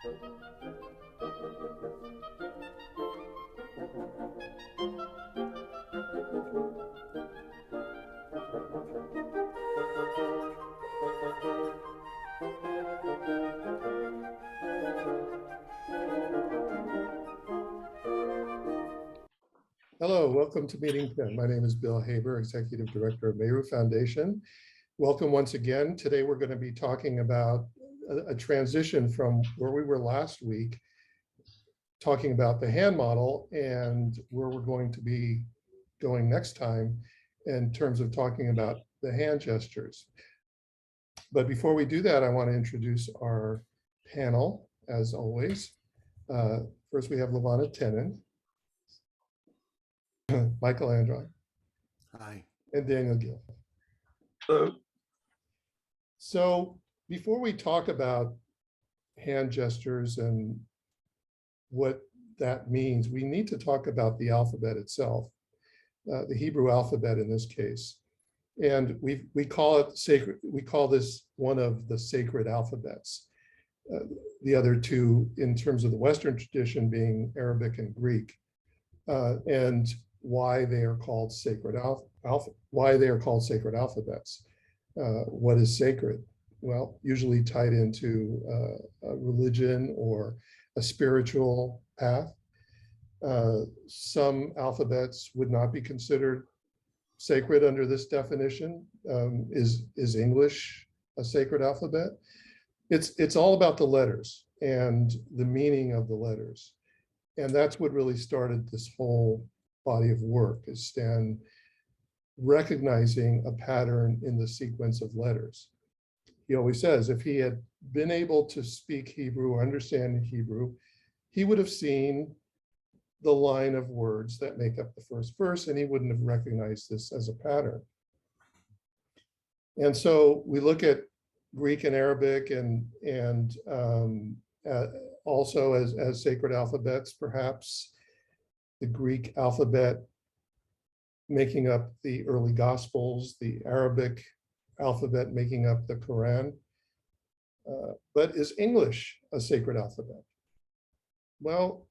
Hello, welcome to Meeting 10. My name is Bill Haber, Executive Director of Meru Foundation. Welcome once again. Today we're going to be talking about a transition from where we were last week, talking about the hand model, and where we're going to be going next time in terms of talking about the hand gestures. But before we do that, I want to introduce our panel, as always. First, we have Levanah Tenen, Michael Andron. Hi. And Daniel Gill. Hello. So before we talk about hand gestures and what that means, we need to talk about the alphabet itself, the Hebrew alphabet in this case. And we call it sacred. We call this one of the sacred alphabets. The other two, in terms of the Western tradition, being Arabic and Greek. And why they are called sacred alphabets. What is sacred? Well, usually tied into a religion or a spiritual path. Some alphabets would not be considered sacred under this definition. Is English a sacred alphabet? It's all about the letters and the meaning of the letters. And that's what really started this whole body of work, is Stan recognizing a pattern in the sequence of letters. He always says if he had been able to speak Hebrew or understand Hebrew, he would have seen the line of words that make up the first verse, and he wouldn't have recognized this as a pattern. And so we look at Greek and Arabic and also as sacred alphabets, perhaps the Greek alphabet making up the early Gospels, the Arabic alphabet making up the Quran. But is English a sacred alphabet? Well,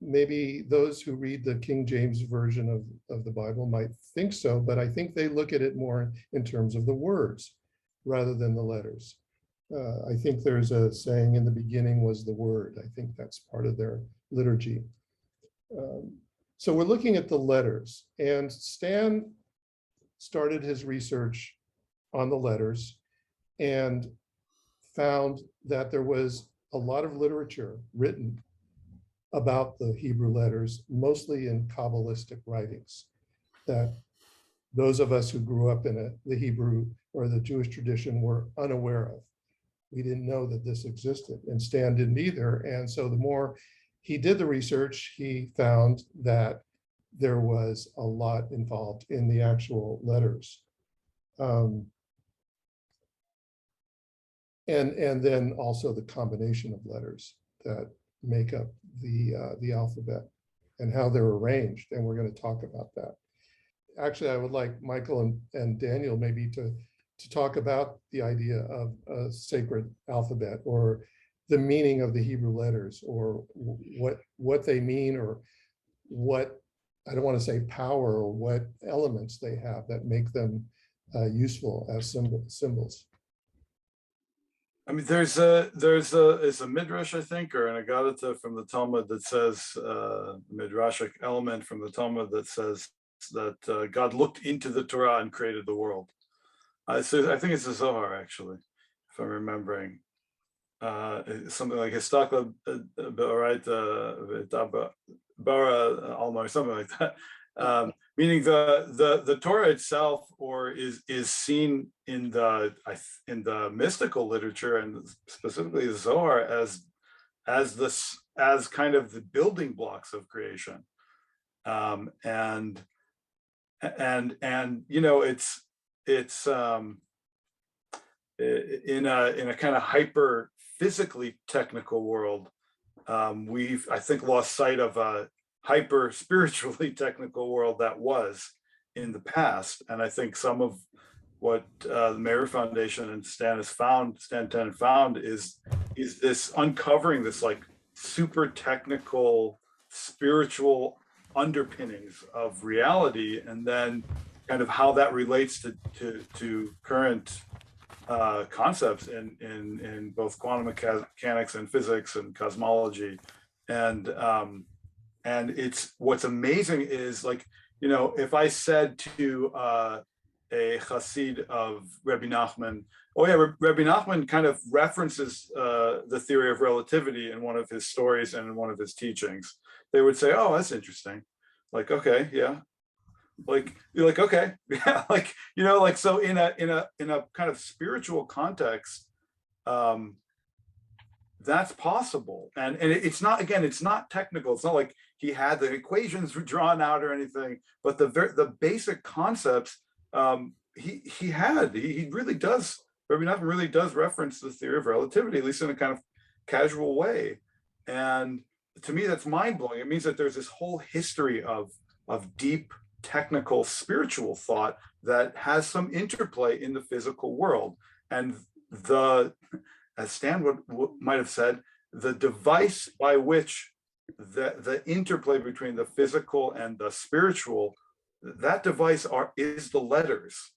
maybe those who read the King James version of the Bible might think so, but I think they look at it more in terms of the words rather than the letters. I think there's a saying, in the beginning was the word. I think that's part of their liturgy. So we're looking at the letters, and Stan started his research on the letters and found that there was a lot of literature written about the Hebrew letters, mostly in Kabbalistic writings, that those of us who grew up in the Hebrew or the Jewish tradition were unaware of. We didn't know that this existed, and Stan didn't either. And so the more he did the research, he found that there was a lot involved in the actual letters. And then also the combination of letters that make up the alphabet and how they're arranged. And we're going to talk about that. Actually, I would like Michael and Daniel maybe to talk about the idea of a sacred alphabet, or the meaning of the Hebrew letters, or what they mean, or what, I don't want to say power, or what elements they have that make them useful as symbols. I mean, there's a midrash, I think, or an Agadata from the Talmud that says, midrashic element from the Talmud that says that God looked into the Torah and created the world. So I think it's a Zohar, actually, if I'm remembering. Something like Histakla Bara Alma, or something like that. Meaning the Torah itself, or is seen in the mystical literature, and specifically the Zohar, as kind of the building blocks of creation. And you know, it's in a kind of hyper physically technical world. We've, I think, lost sight of a hyper spiritually technical world that was in the past. And I think some of what the Meru Foundation and Stan Tenen found is is this uncovering this like super technical spiritual underpinnings of reality, and then kind of how that relates to current concepts in both quantum mechanics and physics and cosmology. And it's, what's amazing is, like, you know, if I said to a Chassid of Rabbi Nachman, oh yeah, Rabbi Nachman kind of references the theory of relativity in one of his stories and in one of his teachings, they would say, oh, that's interesting. Like, okay, yeah. Like, you're like, okay, yeah, like, you know, like, so in a kind of spiritual context, that's possible. And it's not, again, it's not technical. It's not like he had the equations drawn out or anything, but the basic concepts, he really does, Rabbi Nachman really does reference the theory of relativity, at least in a kind of casual way. And to me, that's mind blowing. It means that there's this whole history of deep technical spiritual thought that has some interplay in the physical world. And as Stan might have said, the device by which the interplay between the physical and the spiritual, that device is the letters.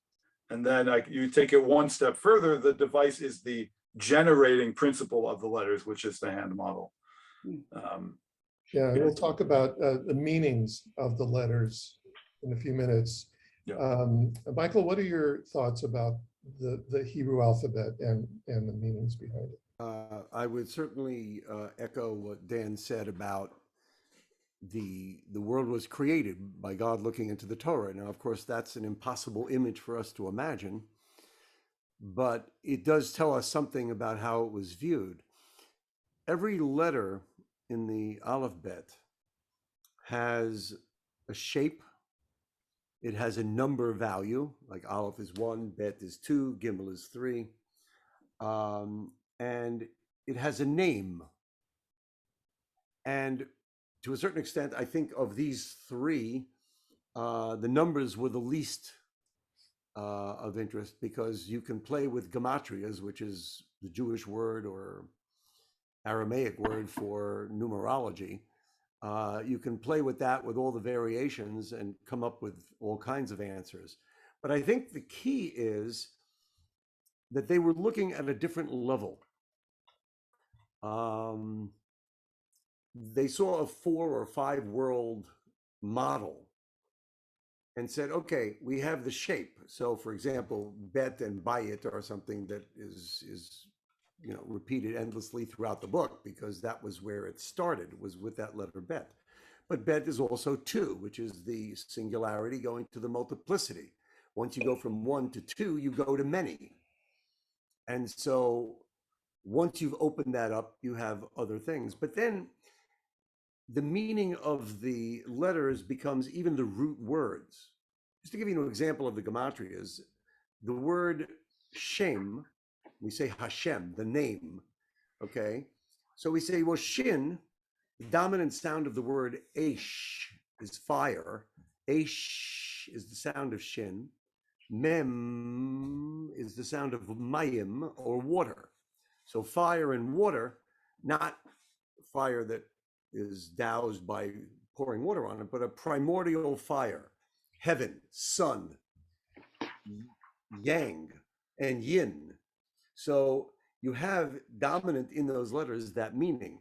And then, like, you take it one step further, the device is the generating principle of the letters, which is the hand model. Yeah, we'll talk about the meanings of the letters in a few minutes. Yeah. Michael, what are your thoughts about the Hebrew alphabet and the meanings behind it? I would certainly echo what Dan said about the world was created by God looking into the Torah. Now, of course, that's an impossible image for us to imagine, but it does tell us something about how it was viewed. Every letter in the alphabet has a shape. It has a number value, like Aleph is 1, Bet is 2, Gimel is 3. And it has a name. And to a certain extent, I think of these three, the numbers were the least of interest, because you can play with gematrias, which is the Jewish word or Aramaic word for numerology. You can play with that with all the variations and come up with all kinds of answers. But I think the key is that they were looking at a different level. They saw a 4 or 5 world model and said, okay, we have the shape. So for example, Bet and Bayit are something that is repeated endlessly throughout the book, because that was where it started, was with that letter Bet. But Bet is also 2, which is the singularity going to the multiplicity. Once you go from 1 to 2, you go to many. And so once you've opened that up, you have other things. But then the meaning of the letters becomes even the root words. Just to give you an example of the gematrias, the word Shem, we say Hashem, the name, okay? So we say, well, Shin, the dominant sound of the word Aish is fire. Aish is the sound of Shin. Mem is the sound of Mayim, or water. So fire and water, not fire that is doused by pouring water on it, but a primordial fire. Heaven, sun, yang, and yin. So you have dominant in those letters that meaning.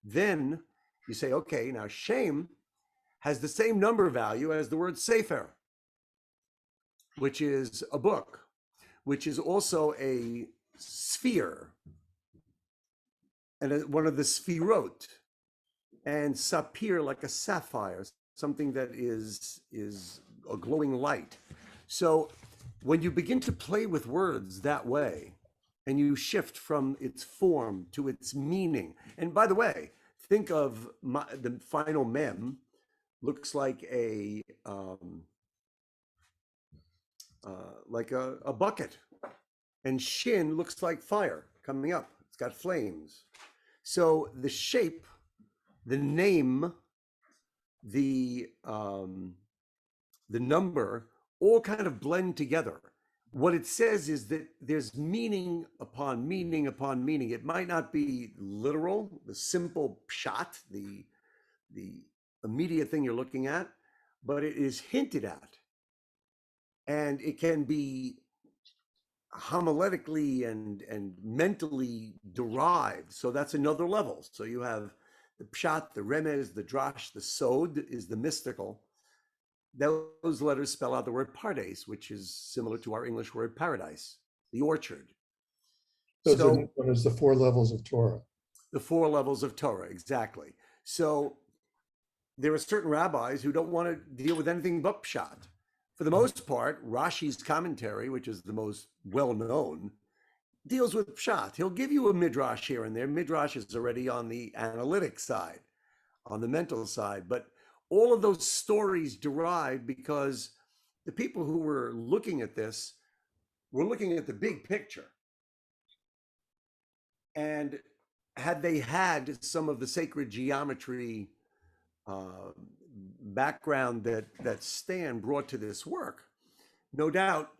Then you say, okay, now Shem has the same number value as the word Sefer, which is a book, which is also a sphere, and one of the sphirot, and sapir, like a sapphire, something that is a glowing light. So when you begin to play with words that way, and you shift from its form to its meaning, and by the way, think of the final mem looks like a bucket, and shin looks like fire coming up. It's got flames. So the shape, the name, the number all kind of blend together. what it says is that there's meaning upon meaning upon meaning. It might not be literal, the simple shot, the immediate thing you're looking at, but it is hinted at. And it can be homiletically and mentally derived. So that's another level. So you have the pshat, the remez, the drash, the sod is the mystical. Those letters spell out the word pardes, which is similar to our English word paradise, the orchard. Those are So known as the 4 levels of Torah. the 4 levels of Torah, exactly. So there are certain rabbis who don't want to deal with anything but pshat. For the most part, Rashi's commentary, which is the most well-known, deals with pshat. He'll give you a midrash here and there. Midrash is already on the analytic side, on the mental side, but all of those stories derive because the people who were looking at this were looking at the big picture. And had they had some of the sacred geometry background that Stan brought to this work, no doubt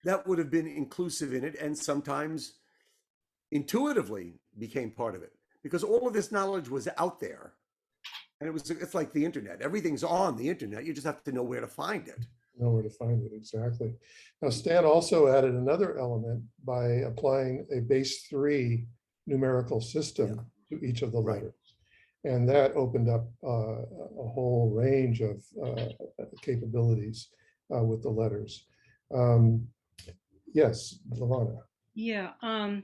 that would have been inclusive in it and sometimes intuitively became part of it, because all of this knowledge was out there. And it's like the internet. Everything's on the internet. You just have to know where to find it. Know where to find it, exactly. Now, Stan also added another element by applying a base 3 numerical system to each of the Right. letters. And that opened up a whole range of capabilities with the letters. Yes, Levanah. Yeah,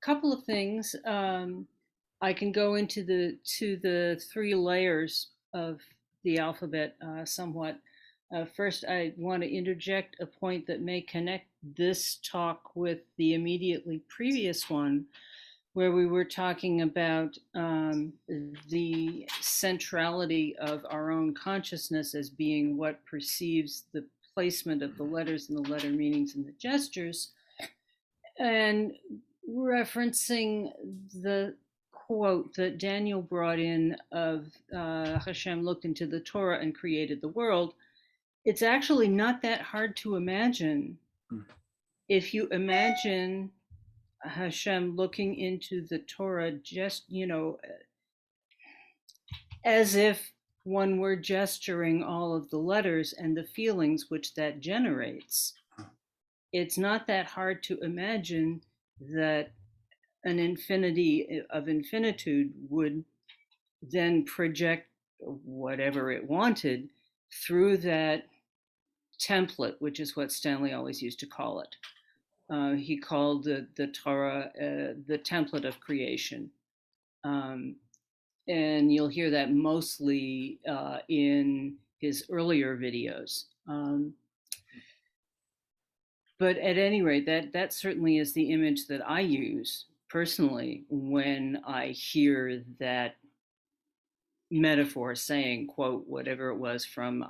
couple of things. I can go into the 3 layers of the alphabet somewhat. First, I want to interject a point that may connect this talk with the immediately previous one, where we were talking about the centrality of our own consciousness as being what perceives the placement of the letters and the letter meanings and the gestures, and referencing the quote that Daniel brought in of Hashem looked into the Torah and created the world. It's actually not that hard to imagine. If you imagine Hashem looking into the Torah just, as if one were gesturing all of the letters and the feelings which that generates, it's not that hard to imagine that an infinity of infinitude would then project whatever it wanted through that template, which is what Stanley always used to call it. He called the Torah the template of creation. And you'll hear that mostly in his earlier videos. But at any rate, that certainly is the image that I use personally when I hear that metaphor saying, quote, whatever it was from,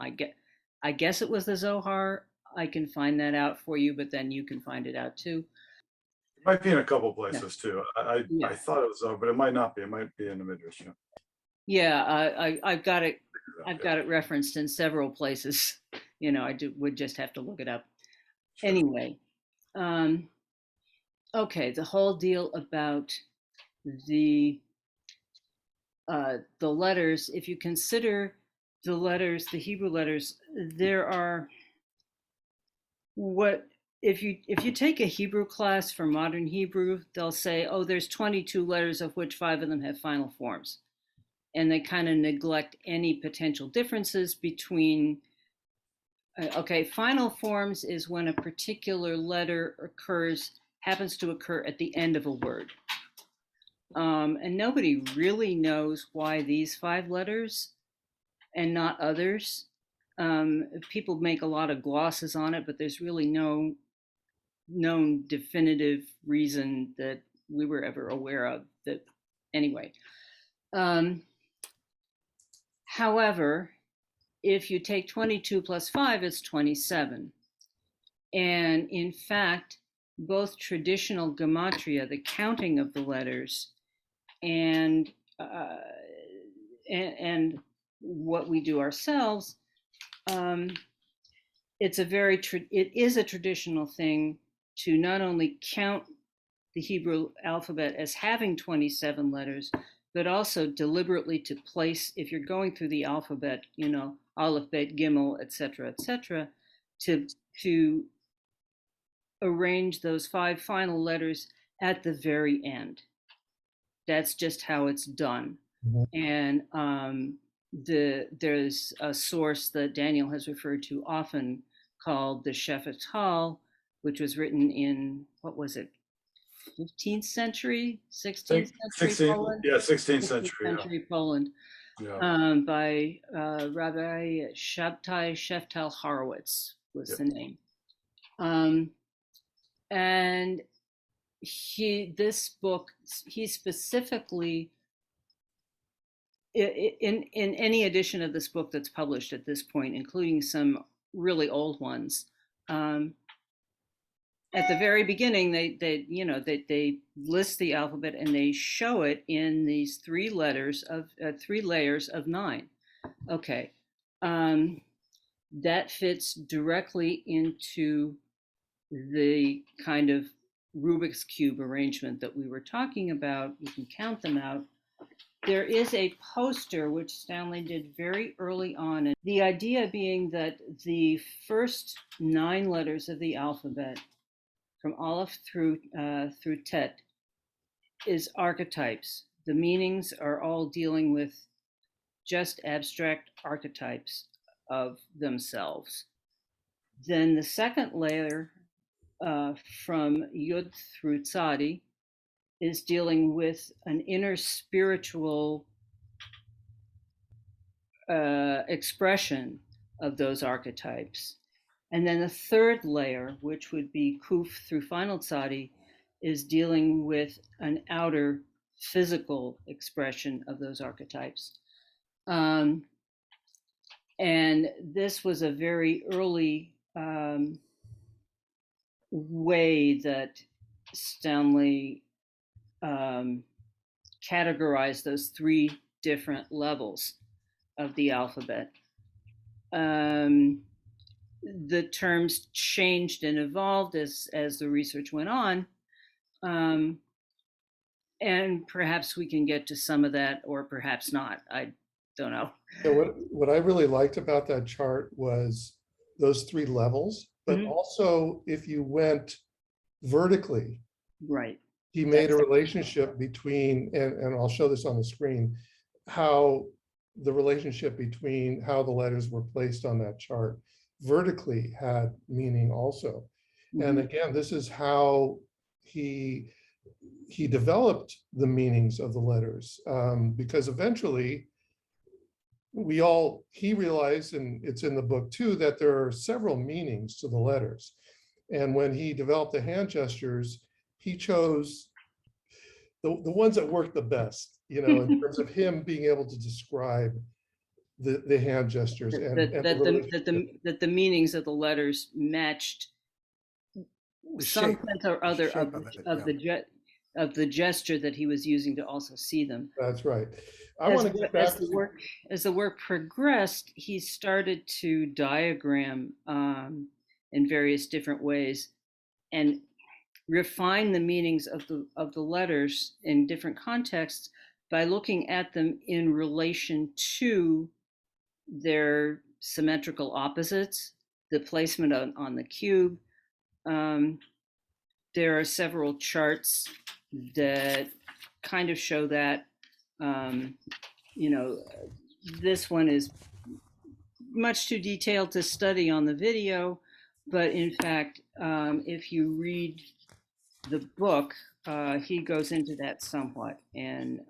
I guess it was the Zohar. I can find that out for you, but then you can find it out too. It might be in a couple places too. I Yeah. thought it was, but it might not be. It might be in the Midrash. Yeah, I've got it. I've got it referenced in several places. I would just have to look it up. Sure. Anyway, okay, the whole deal about the letters. If you consider the letters, the Hebrew letters, there are if you take a Hebrew class for modern Hebrew, they'll say, oh, there's 22 letters, of which 5 of them have final forms. And they kind of neglect any potential differences between, okay, final forms is when a particular letter happens to occur at the end of a word. And nobody really knows why these 5 letters and not others. People make a lot of glosses on it, but there's really no known definitive reason that we were ever aware of that. Anyway, however, if you take 22 plus 5, it's 27. And in fact, both traditional gematria, the counting of the letters, and what we do ourselves, it is a traditional thing to not only count the Hebrew alphabet as having 27 letters, but also deliberately to place, if you're going through the alphabet, you know, Aleph, Bet, Gimel, etc., etc., to arrange those 5 final letters at the very end. That's just how it's done. Mhm. And there's a source that Daniel has referred to often called the Shephetal, which was written in, what was it, 15th century, 16th century 16, Poland? yeah, 16th 16th century. century Poland, Yeah. by Rabbi Shabtai Sheftal Horowitz was Yep. the name. And this book, he specifically, in any edition of this book that's published at this point, including some really old ones, at the very beginning, they list the alphabet and they show it in these 3 layers of 9. Okay, that fits directly into the kind of Rubik's Cube arrangement that we were talking about. You can count them out. There is a poster which Stanley did very early on, and the idea being that the first 9 letters of the alphabet, from Aleph through Tet, is archetypes. The meanings are all dealing with just abstract archetypes of themselves. Then the second layer, from Yud through Tzadi, is dealing with an inner spiritual expression of those archetypes. And then the third layer, which would be Kuf through final Tzadi, is dealing with an outer physical expression of those archetypes. And this was a very early way that Stanley categorized those 3 different levels of the alphabet. The terms changed and evolved as the research went on, and perhaps we can get to some of that, or perhaps not. I don't know. Yeah, what I really liked about that chart was those 3 levels, but also if you went vertically, Right. he made a relationship between, and I'll show this on the screen, how the relationship between how the letters were placed on that chart vertically had meaning also. And again, this is how he developed the meanings of the letters, because eventually he realized, and it's in the book too, that there are several meanings to the letters. And when he developed the hand gestures, he chose the ones that worked the best, you know, in terms of him being able to describe the hand gestures that the meanings of the letters matched some sense or other of the gesture that he was using to also see them. That's right. I want to get back as the work progressed, he started to diagram in various different ways and refine the meanings of the letters in different contexts by looking at them in relation to their symmetrical opposites, the placement on the cube. There are several charts that kind of show that. You know, this one is much too detailed to study on the video, but in fact, if you read the book, he goes into that somewhat, and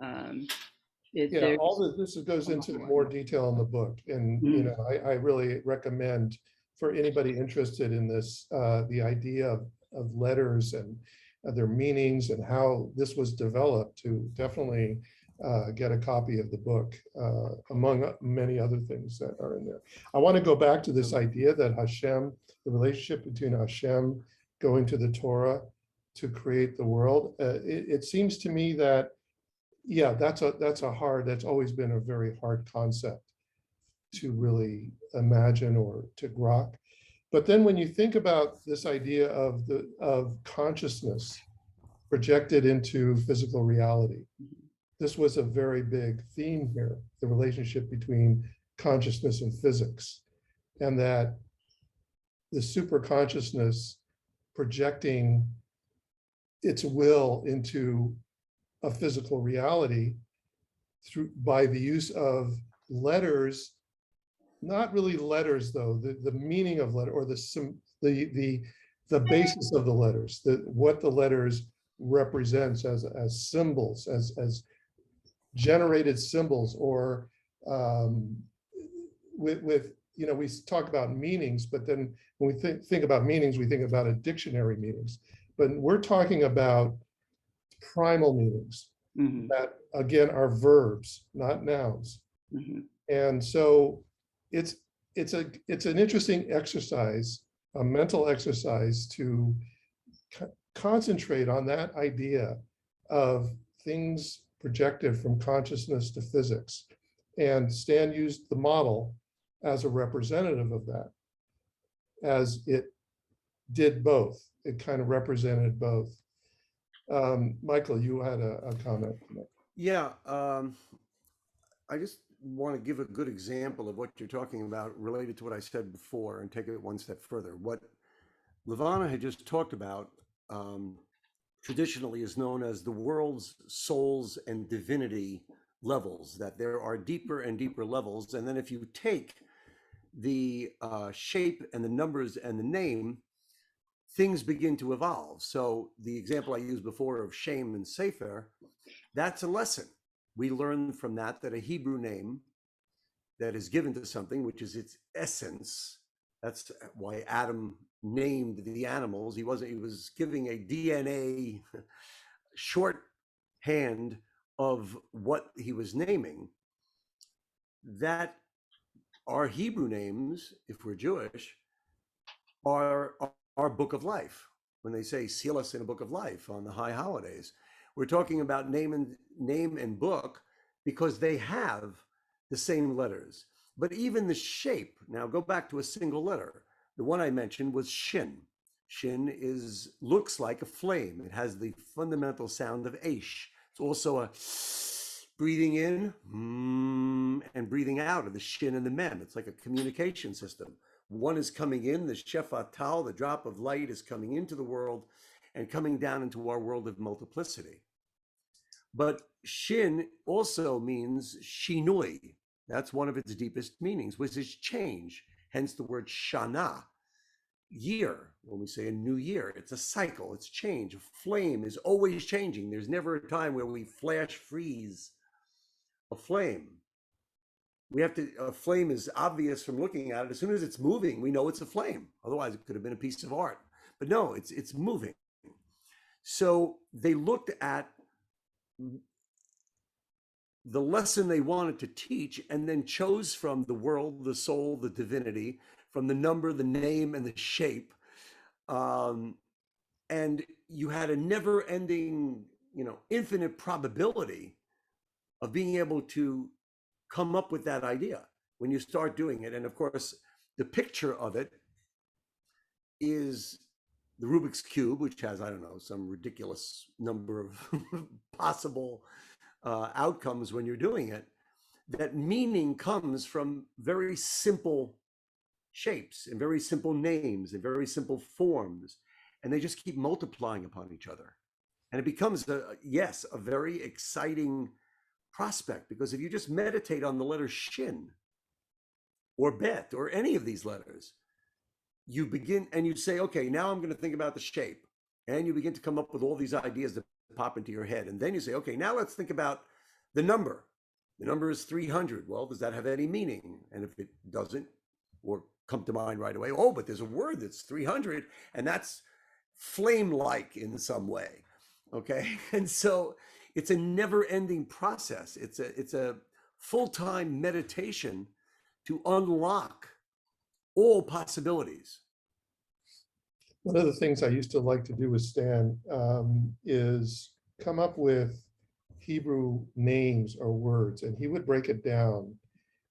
this goes into more detail in the book, and you know, I really recommend for anybody interested in this, the idea of letters and their meanings and how this was developed, to definitely get a copy of the book, among many other things that are in there. I want to go back to this idea that Hashem, the relationship between Hashem going to the Torah to create the world. It seems to me that, yeah, that's always been a very hard concept to really imagine or to grok. But then when you think about this idea of consciousness projected into physical reality, this was a very big theme here, the relationship between consciousness and physics, and that the super consciousness projecting its will into a physical reality through by the use of letters, not really letters though, the meaning of letter or the basis of the letters, what the letters represents as symbols, as generated symbols, or with you know, we talk about meanings, but then when we think about meanings, we think about a dictionary meanings. But we're talking about primal meanings that again are verbs, not nouns. And so it's an interesting exercise, a mental exercise to concentrate on that idea of things projected from consciousness to physics. And Stan used the model as a representative of that, as it did both. It kind of represented both. Michael, you had a comment. Yeah, I just want to give a good example of what you're talking about related to what I said before and take it one step further. What Levanah had just talked about traditionally is known as the world's souls and divinity levels, that there are deeper and deeper levels. And then if you take the shape and the numbers and the name, things begin to evolve. So the example I used before of Shem and Sefer, that's a lesson. We learn from that a Hebrew name that is given to something, which is its essence. That's why Adam named the animals. He was giving a DNA shorthand of what he was naming. That our Hebrew names, if we're Jewish, are our book of life. When they say seal us in a book of life on the high holidays, we're talking about name and book because they have the same letters. But even the shape, now go back to a single letter. The one I mentioned was shin. Shin looks like a flame. It has the fundamental sound of aish. It's also a breathing in and breathing out of the shin and the mem. It's like a communication system. One is coming in, the shefa tal, the drop of light is coming into the world and coming down into our world of multiplicity. But shin also means shinui. That's one of its deepest meanings, which is change. Hence the word shana, year. When we say a new year, it's a cycle, it's change. A flame is always changing. There's never a time where we flash freeze a flame. A flame is obvious from looking at it. As soon as it's moving, we know it's a flame. Otherwise, it could have been a piece of art. But no, it's moving. So they looked at the lesson they wanted to teach and then chose from the world, the soul, the divinity, from the number, the name, and the shape. And you had a never-ending, infinite probability of being able to come up with that idea when you start doing it. And of course, the picture of it is the Rubik's Cube, which has, I don't know, some ridiculous number of possible outcomes when you're doing it. That meaning comes from very simple shapes and very simple names and very simple forms. And they just keep multiplying upon each other. And it becomes, a very exciting prospect, because if you just meditate on the letter shin or bet or any of these letters, you begin and you say, okay, now I'm going to think about the shape, and you begin to come up with all these ideas that pop into your head. And then you say, okay, now let's think about the number. The number is 300. Well, does that have any meaning? And if it doesn't, or come to mind right away, oh, but there's a word that's 300, and that's flame-like in some way. Okay. And so it's a never-ending process. It's a full-time meditation to unlock all possibilities. One of the things I used to like to do with Stan is come up with Hebrew names or words, and he would break it down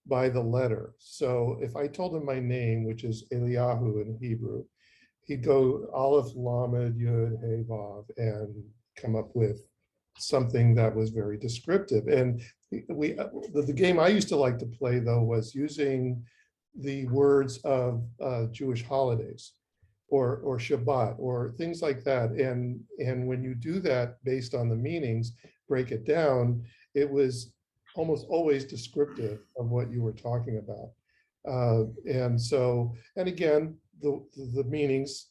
by the letter. So if I told him my name, which is Eliyahu in Hebrew, he'd go Aleph, Lamed, Yud, Hey, Vav, and come up with something that was very descriptive. And the game I used to like to play, though, was using the words of Jewish holidays or Shabbat or things like that. And when you do that based on the meanings, break it down, it was almost always descriptive of what you were talking about. And so, and again, the meanings,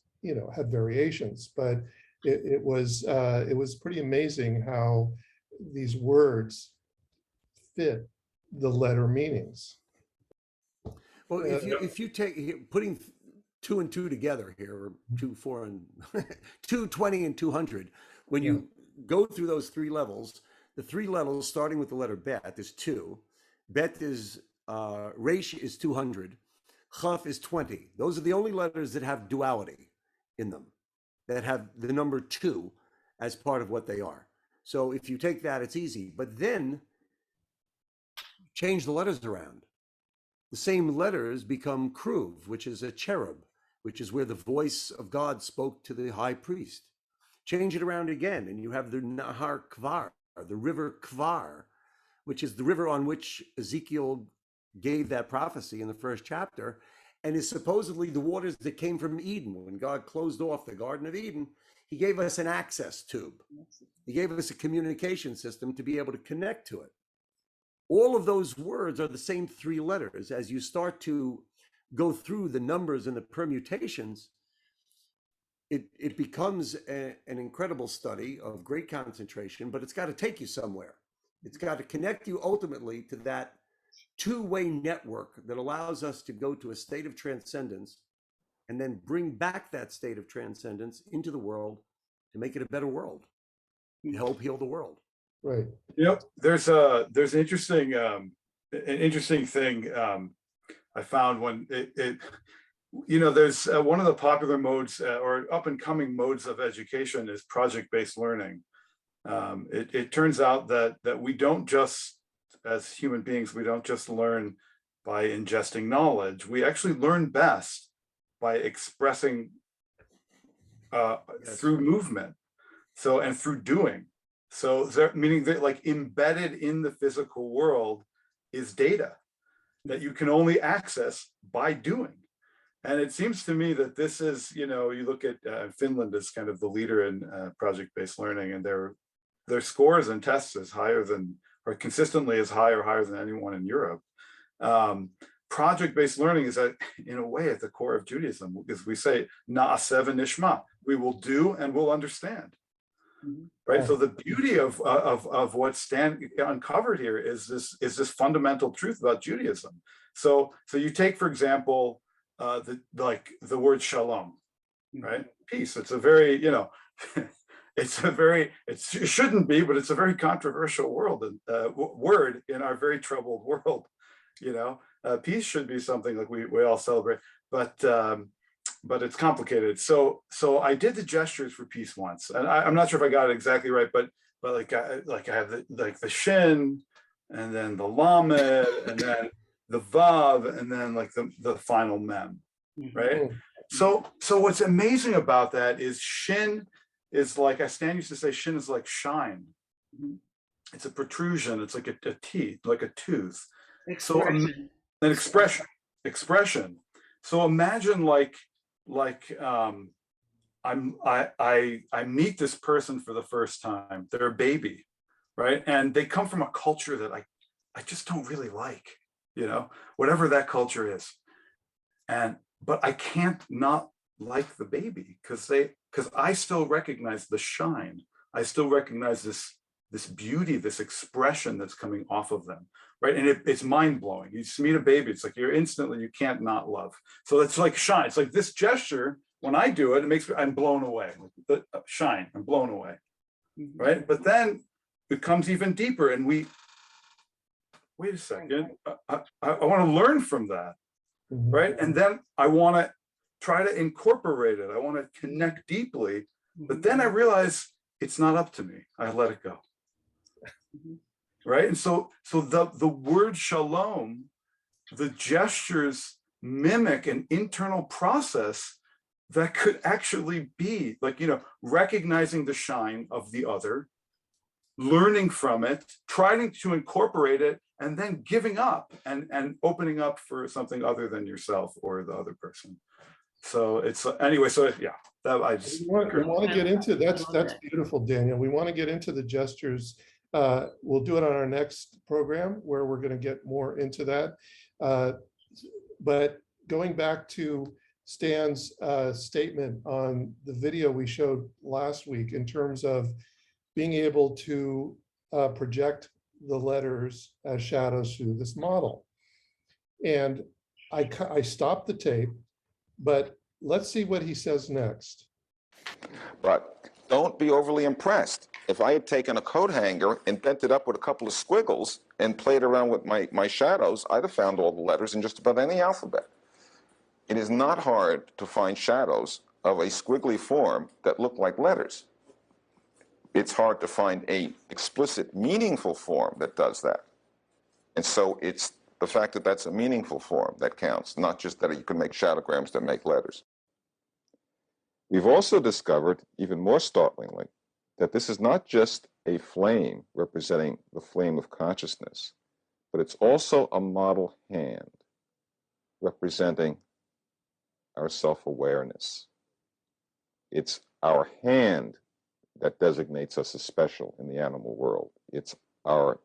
had variations, but it was pretty amazing how these words fit the letter meanings. Well, if you take putting 2 and 2 together here, or 2, 4, and 220 and 200, when you go through those 3 levels, the 3 levels starting with the letter bet is 2, bet is resh is 200, chaf is 20. Those are the only letters that have duality in them, that have the number 2 as part of what they are. So if you take that, it's easy. But then change the letters around. The same letters become kruv, which is a cherub, which is where the voice of God spoke to the high priest. Change it around again, and you have the Nahar Kvar, the river Kvar, which is the river on which Ezekiel gave that prophecy in the first chapter, and is supposedly the waters that came from Eden. When God closed off the Garden of Eden, he gave us an access tube. He gave us a communication system to be able to connect to it. All of those words are the same 3 letters. As you start to go through the numbers and the permutations, it becomes an incredible study of great concentration, but it's got to take you somewhere. It's got to connect you ultimately to that 2-way network that allows us to go to a state of transcendence and then bring back that state of transcendence into the world to make it a better world, to help heal the world. Right. There's an interesting thing I found when there's one of the popular modes or up and coming modes of education is project-based learning. It turns out that we don't just, as human beings, we don't just learn by ingesting knowledge. We actually learn best by expressing through movement, and through doing. So meaning that, like, embedded in the physical world is data that you can only access by doing. And it seems to me that this is, you look at Finland as kind of the leader in project-based learning, and their scores and tests is higher than, or consistently is higher or higher than anyone in Europe. Project-based learning is, in a way, at the core of Judaism, because we say na'aseh v'nishma, we will do and we'll understand. Right. So the beauty of what Stan uncovered here is this fundamental truth about Judaism. So you take, for example, the word shalom, right? Peace. It's a very, it shouldn't be, but it's a very controversial word in our very troubled world. Peace should be something like we all celebrate, but it's complicated. So I did the gestures for peace once, and I'm not sure if I got it exactly right, but I have the shin, and then the lamed, and then the vav, and then the final mem, right? So what's amazing about that is shin is like, as Stan used to say, shin is like shine. It's a protrusion. It's like a teeth, like a tooth. Expression. So an expression. So imagine I meet this person for the first time. They're a baby, right? And they come from a culture that I just don't really like, whatever that culture is. But I can't not like the baby because I still recognize the shine. I still recognize this beauty, this expression that's coming off of them, right? And it's mind-blowing. You just meet a baby, it's like you can't not love. So it's like shine. It's like this gesture, when I do it, I'm blown away. The shine, I'm blown away, right? But then it comes even deeper, and wait a second, I want to learn from that, right? And then I want to try to incorporate it. I want to connect deeply, but then I realize it's not up to me. I let it go. Right. And so the word shalom the gestures mimic an internal process that could actually be like, recognizing the shine of the other, learning from it, trying to incorporate it, and then giving up and opening up for something other than yourself or the other person. So it's anyway, so yeah, that I just We want to get into that's I love that. beautiful, Daniel. We want to get into the gestures. We'll do it on our next program where we're going to get more into that. But going back to Stan's statement on the video we showed last week in terms of being able to project the letters as shadows through this model. And I stopped the tape, but let's see what he says next. But don't be overly impressed. If I had taken a coat hanger and bent it up with a couple of squiggles and played around with my shadows, I'd have found all the letters in just about any alphabet. It is not hard to find shadows of a squiggly form that look like letters. It's hard to find a explicit, meaningful form that does that. And so it's the fact that that's a meaningful form that counts, not just that you can make shadowgrams that make letters. We've also discovered, even more startlingly, that this is not just a flame representing the flame of consciousness, but it's also a model hand representing our self-awareness. It's our hand that designates us as special in the animal world. It's our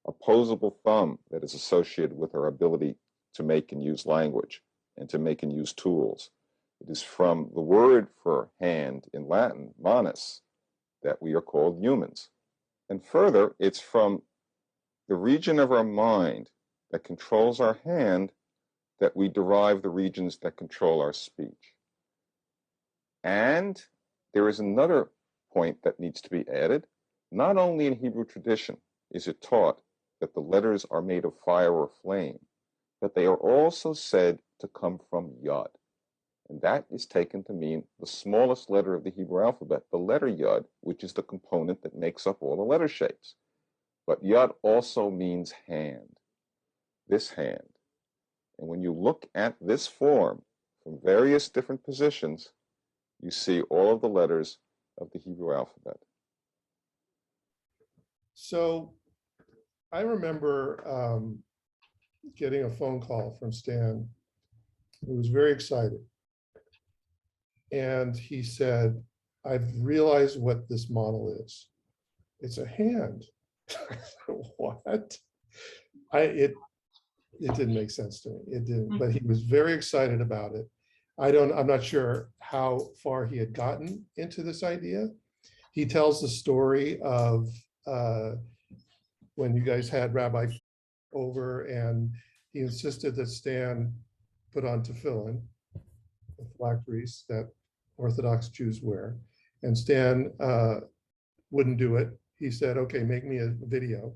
opposable thumb that is associated with our ability to make and use language and to make and use tools. It is from the word for hand in Latin, manus, that we are called humans. And further, it's from the region of our mind that controls our hand that we derive the regions that control our speech. And there is another point that needs to be added. Not only in Hebrew tradition is it taught that the letters are made of fire or flame, but they are also said to come from Yod. And that is taken to mean the smallest letter of the Hebrew alphabet, the letter Yod, which is the component that makes up all the letter shapes. But Yod also means hand, this hand. And when you look at this form from various different positions, you see all of the letters of the Hebrew alphabet. So I remember getting a phone call from Stan, who was very excited. And he said, I've realized what this model is. It's a hand. What? It didn't make sense to me. It didn't, but he was very excited about it. I'm not sure how far he had gotten into this idea. He tells the story of when you guys had Rabbi over and he insisted that Stan put on tefillin, the phylacteries that Orthodox Jews wear. And Stan wouldn't do it. He said, okay, make me a video.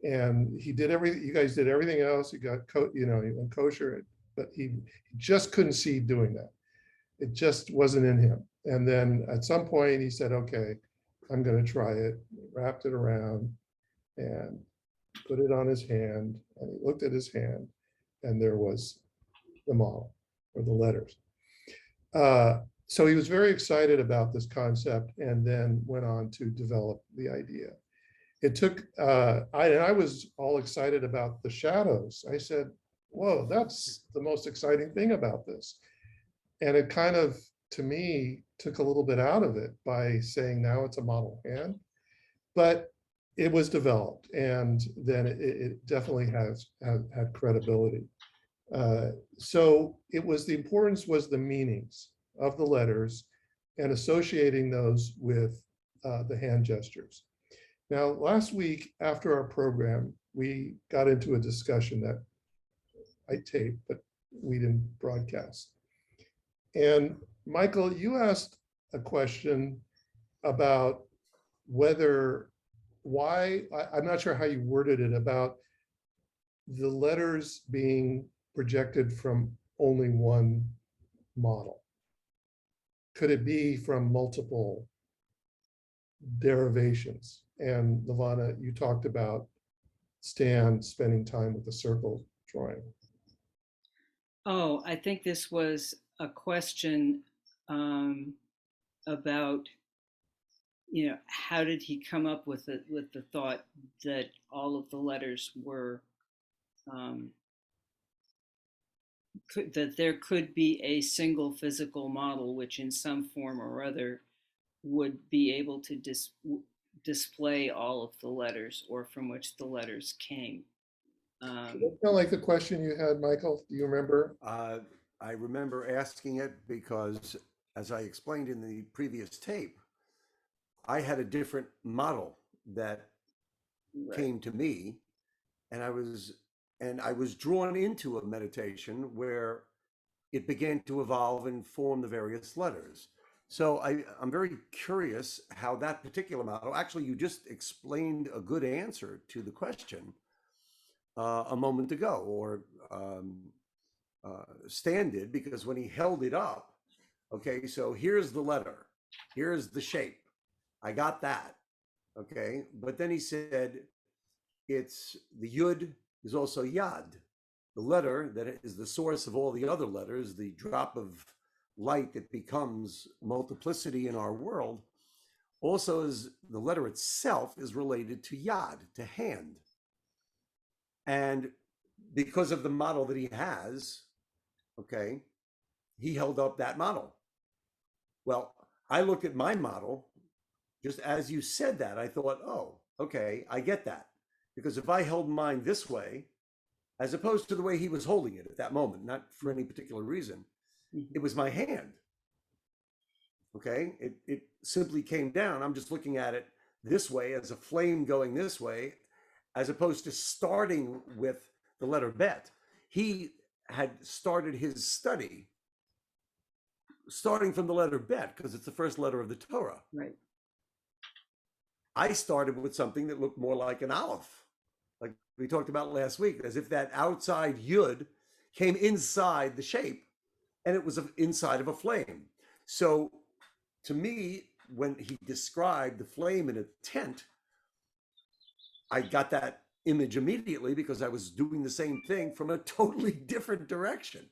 And he did everything, you guys did everything else. He got, he went kosher, but he just couldn't see doing that. It just wasn't in him. And then at some point he said, okay, I'm going to try it. He wrapped it around and put it on his hand. And he looked at his hand and there was the model or the letters. So he was very excited about this concept and then went on to develop the idea. It took, I was all excited about the shadows. I said, whoa, that's the most exciting thing about this. And it kind of, to me, took a little bit out of it by saying now it's a model hand. But it was developed and then it definitely had credibility. So it was, the importance was the meanings of the letters and associating those with the hand gestures. Now, last week after our program, we got into a discussion that I taped, but we didn't broadcast. And Michael, you asked a question about I'm not sure how you worded it, about the letters being projected from only one model. Could it be from multiple derivations? And Levanah, you talked about Stan spending time with the circle drawing? Oh, I think this was a question about, how did he come up with the thought that all of the letters were that there could be a single physical model which in some form or other would be able to display all of the letters, or from which the letters came. Kind of like the question you had, Michael. Do you remember? I remember asking it because, as I explained in the previous tape, I had a different model that Right. came to me, and I was drawn into a meditation where it began to evolve and form the various letters. So I'm very curious how that particular model, actually, you just explained a good answer to the question a moment ago, or Stan did, because when he held it up, okay, so here's the letter, here's the shape, I got that, okay, but then he said it's the yud is also yad, the letter that is the source of all the other letters, the drop of light that becomes multiplicity in our world, also is the letter itself is related to yad, to hand. And because of the model that he has, okay, he held up that model. Well, I looked at my model, just as you said that, I thought, oh, okay, I get that. Because if I held mine this way, as opposed to the way he was holding it at that moment, not for any particular reason, it was my hand. Okay, it simply came down. I'm just looking at it this way as a flame going this way, as opposed to starting with the letter bet. He had started his study starting from the letter bet because it's the first letter of the Torah. Right. I started with something that looked more like an aleph, like we talked about last week, as if that outside yud came inside the shape and it was inside of a flame. So to me, when he described the flame in a tent, I got that image immediately because I was doing the same thing from a totally different direction.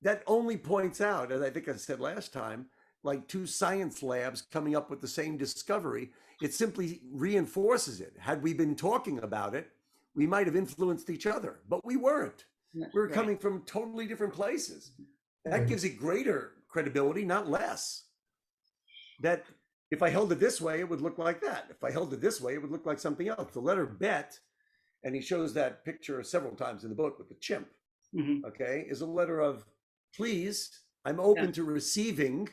That only points out, as I think I said last time, like two science labs coming up with the same discovery. It simply reinforces it. Had we been talking about it, we might have influenced each other, but we weren't. We were coming from totally different places. That gives it greater credibility, not less. That if I held it this way, it would look like that. If I held it this way, it would look like something else. The letter bet, and he shows that picture several times in the book with the chimp, okay, is a letter of, please, I'm open to receiving,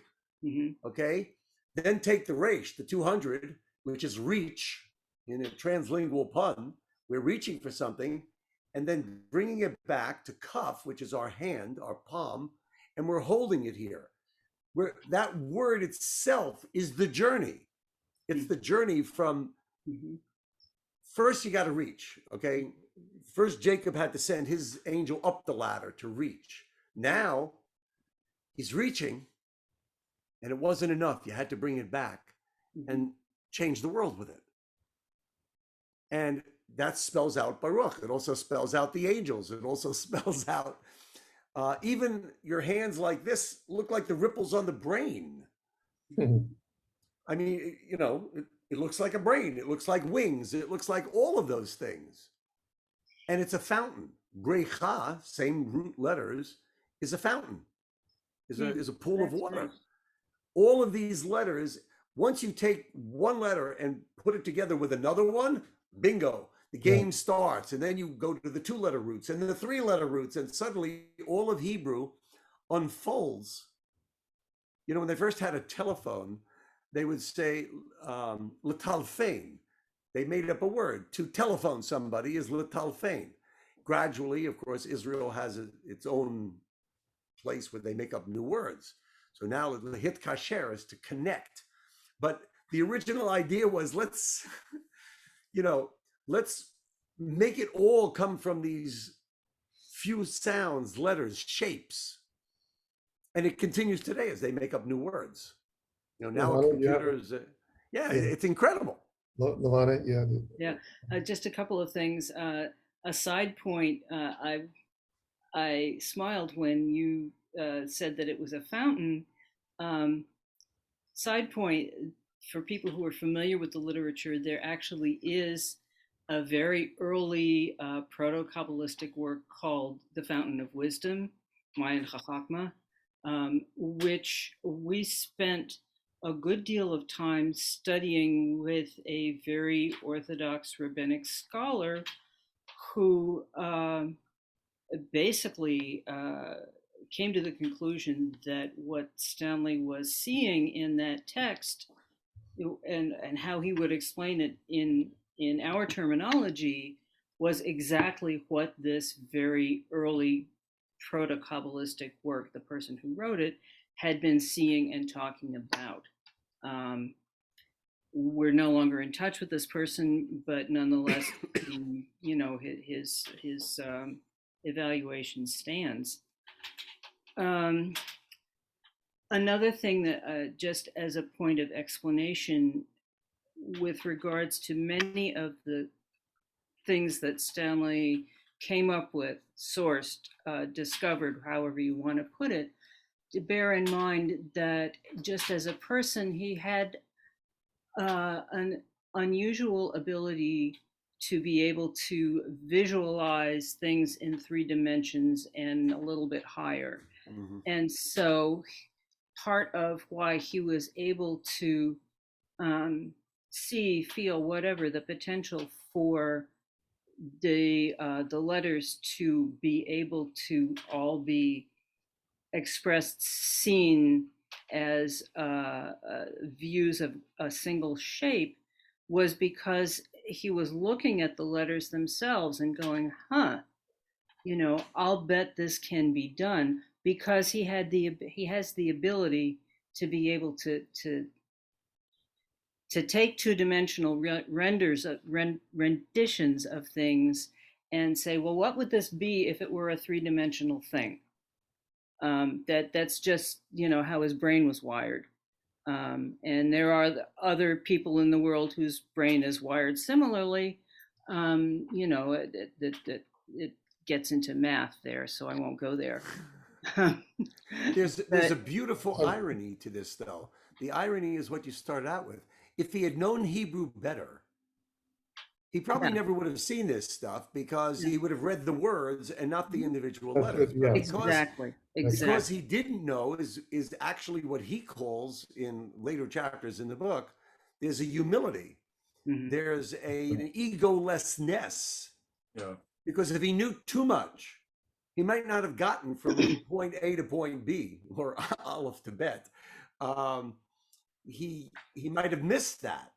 okay? Then take the resh, the 200, which is reach in a translingual pun. We're reaching for something, and then bringing it back to kaf, which is our hand, our palm, and we're holding it here. Where that word itself is the journey. It's the journey from first you got to reach, okay? First Jacob had to send his angel up the ladder to reach. Now he's reaching, and it wasn't enough. You had to bring it back and change the world with it. And that spells out Baruch. It also spells out the angels. It also spells out even your hands like this look like the ripples on the brain. I mean, you know, it looks like a brain. It looks like wings. It looks like all of those things. And it's a fountain. Brecha, same root letters, is a fountain, is a pool of water. Right. All of these letters, once you take one letter and put it together with another one, bingo. The game starts, and then you go to the 2-letter roots and the 3-letter roots, and suddenly all of Hebrew unfolds. You know, when they first had a telephone, they would say letalfein. They made up a word. To telephone somebody is letalfein. Gradually, of course, Israel has its own place where they make up new words. So now the hit kasher is to connect. But the original idea was let's make it all come from these few sounds, letters, shapes. And it continues today as they make up new words. You know, now computers, it's incredible. Levanah, just a couple of things. a side point, I smiled when you said that it was a fountain. Um, Side point, for people who are familiar with the literature, there actually is a very early proto-Kabbalistic work called The Fountain of Wisdom, Mayan Chachakma, which we spent a good deal of time studying with a very orthodox rabbinic scholar who basically came to the conclusion that what Stanley was seeing in that text, and how he would explain it in our terminology, was exactly what this very early proto-Kabbalistic work, the person who wrote it, had been seeing and talking about. We're no longer in touch with this person, but nonetheless, you know, his evaluation stands. Another thing that, just as a point of explanation, with regards to many of the things that Stanley came up with, sourced, discovered, however you want to put it, to bear in mind that just as a person, he had an unusual ability to be able to visualize things in 3 dimensions and a little bit higher. Mm-hmm. And so part of why he was able to see, feel, whatever, the potential for the letters to be able to all be expressed, seen as views of a single shape, was because he was looking at the letters themselves and going, huh, you know, I'll bet this can be done, because he has the ability to be able to take 2-dimensional renditions of things and say, well, what would this be if it were a 3-dimensional thing? That's just, you know, how his brain was wired. And there are other people in the world whose brain is wired similarly. You know, it gets into math there, so I won't go there. There's a beautiful irony to this, though. The irony is what you started out with. If he had known Hebrew better, he probably never would have seen this stuff, because he would have read the words and not the individual letters. Yeah. Exactly. Because he didn't know is actually what he calls in later chapters in the book. There's a humility. Mm-hmm. There's an egolessness. Yeah. Because if he knew too much, he might not have gotten from point A to point B, or Aleph to Bet. He might have missed that.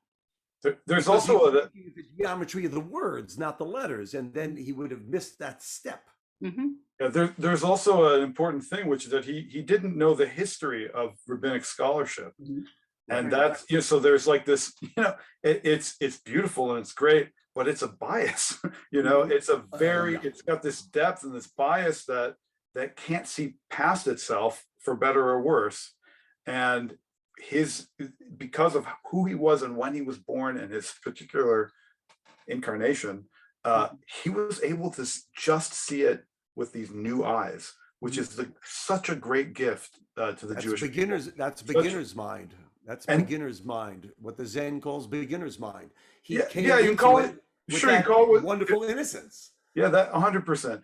There's also the geometry of the words, not the letters, and then he would have missed that step. Mm-hmm. Yeah, there's also an important thing, which is that he didn't know the history of rabbinic scholarship. Mm-hmm. And that's, you know, so there's like this, you know, it's beautiful and it's great, but it's a bias. You know, it's a very, it's got this depth and this bias that can't see past itself, for better or worse. And because of who he was and when he was born and his particular incarnation, he was able to just see it with these new eyes, which is such a great gift to the Jewish beginners. people. That's beginner's mind. That's beginner's mind. What the Zen calls beginner's mind. He came you can call it. Sure, you call it wonderful innocence. Yeah, that 100%.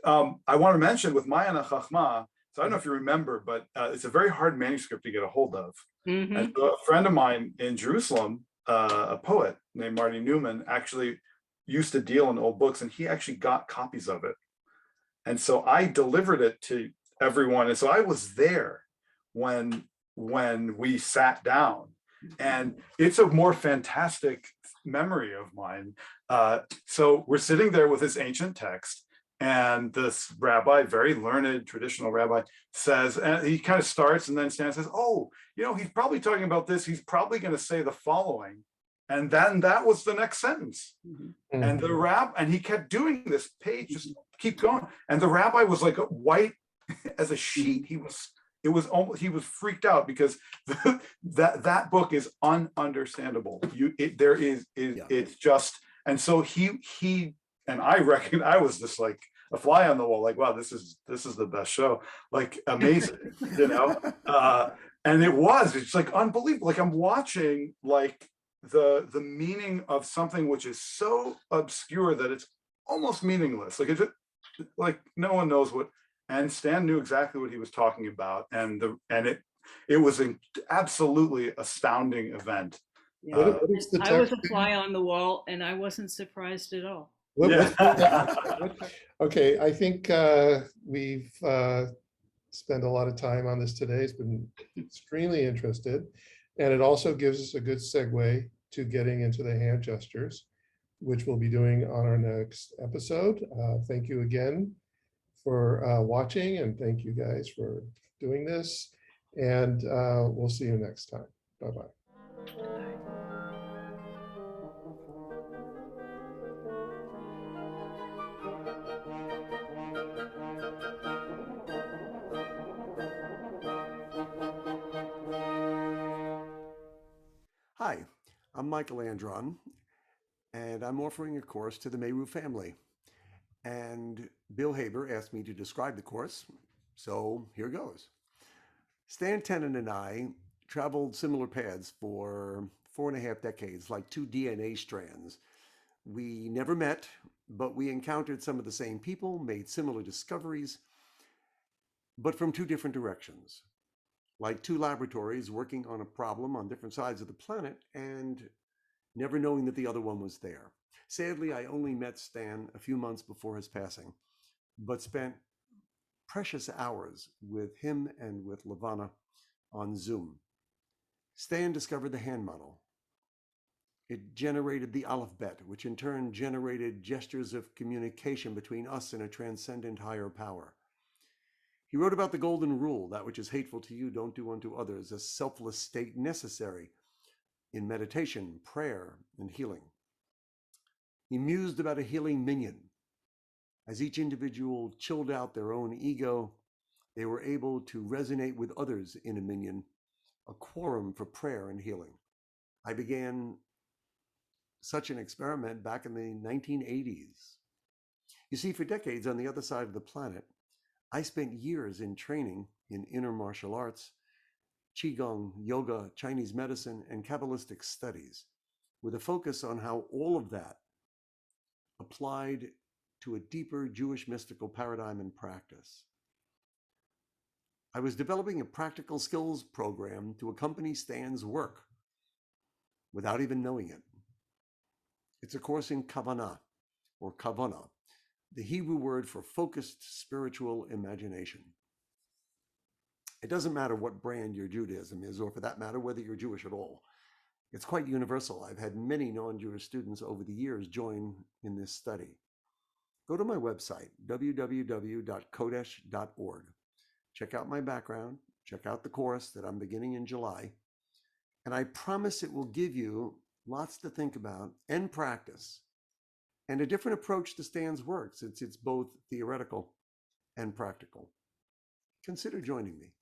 I want to mention with Mayana Chachma. So I don't know if you remember, but it's a very hard manuscript to get a hold of. Mm-hmm. And so a friend of mine in Jerusalem, a poet named Marty Newman, actually used to deal in old books, and he actually got copies of it. And so I delivered it to everyone. And so I was there when we sat down, and it's a more fantastic memory of mine. So we're sitting there with this ancient text, and this rabbi, very learned traditional rabbi, says, and he kind of starts, and then Stan says, oh, you know, he's probably talking about this. He's probably going to say the following. And then that was the next sentence. Mm-hmm. And the and he kept doing this page, just keep going. And the rabbi was like white as a sheet. He was freaked out, because that book is ununderstandable. It's just, and so he and I reckon I was just like a fly on the wall, like, wow, this is the best show, like amazing, you know. And it's like unbelievable. Like I'm watching like the meaning of something which is so obscure that it's almost meaningless. Like like no one knows what, and Stan knew exactly what he was talking about, and it was an absolutely astounding event. Yeah. What is the I was text? a fly on the wall, and I wasn't surprised at all. What's the Yeah. text? Okay, I think we've spent a lot of time on this today. It's been extremely interested. And it also gives us a good segue to getting into the hand gestures, which we'll be doing on our next episode. Thank you again for watching, and thank you guys for doing this. And we'll see you next time. Bye-bye. Hi, I'm Michael Andron, and I'm offering a course to the Meru family. And Bill Haber asked me to describe the course, so here goes. Stan Tenen and I traveled similar paths for 4.5 decades, like two DNA strands. We never met, but we encountered some of the same people, made similar discoveries, but from two different directions. Like two laboratories working on a problem on different sides of the planet and never knowing that the other one was there. Sadly, I only met Stan a few months before his passing, but spent precious hours with him and with Levanah on Zoom. Stan discovered the hand model. It generated the alphabet, which in turn generated gestures of communication between us and a transcendent higher power. He wrote about the golden rule, that which is hateful to you, don't do unto others, a selfless state necessary in meditation, prayer, and healing. He mused about a healing minion. As each individual chilled out their own ego, they were able to resonate with others in a minion, a quorum for prayer and healing. I began such an experiment back in the 1980s. You see, for decades on the other side of the planet, I spent years in training in inner martial arts, Qigong, yoga, Chinese medicine, and Kabbalistic studies, with a focus on how all of that applied to a deeper Jewish mystical paradigm and practice. I was developing a practical skills program to accompany Stan's work without even knowing it. It's a course in Kavanah, or Kavanah, the Hebrew word for focused spiritual imagination. It doesn't matter what brand your Judaism is, or for that matter, whether you're Jewish at all. It's quite universal. I've had many non-Jewish students over the years join in this study. Go to my website, www.kodesh.org. Check out my background, check out the course that I'm beginning in July, and I promise it will give you lots to think about and practice, and a different approach to Stan's works. It's both theoretical and practical. Consider joining me.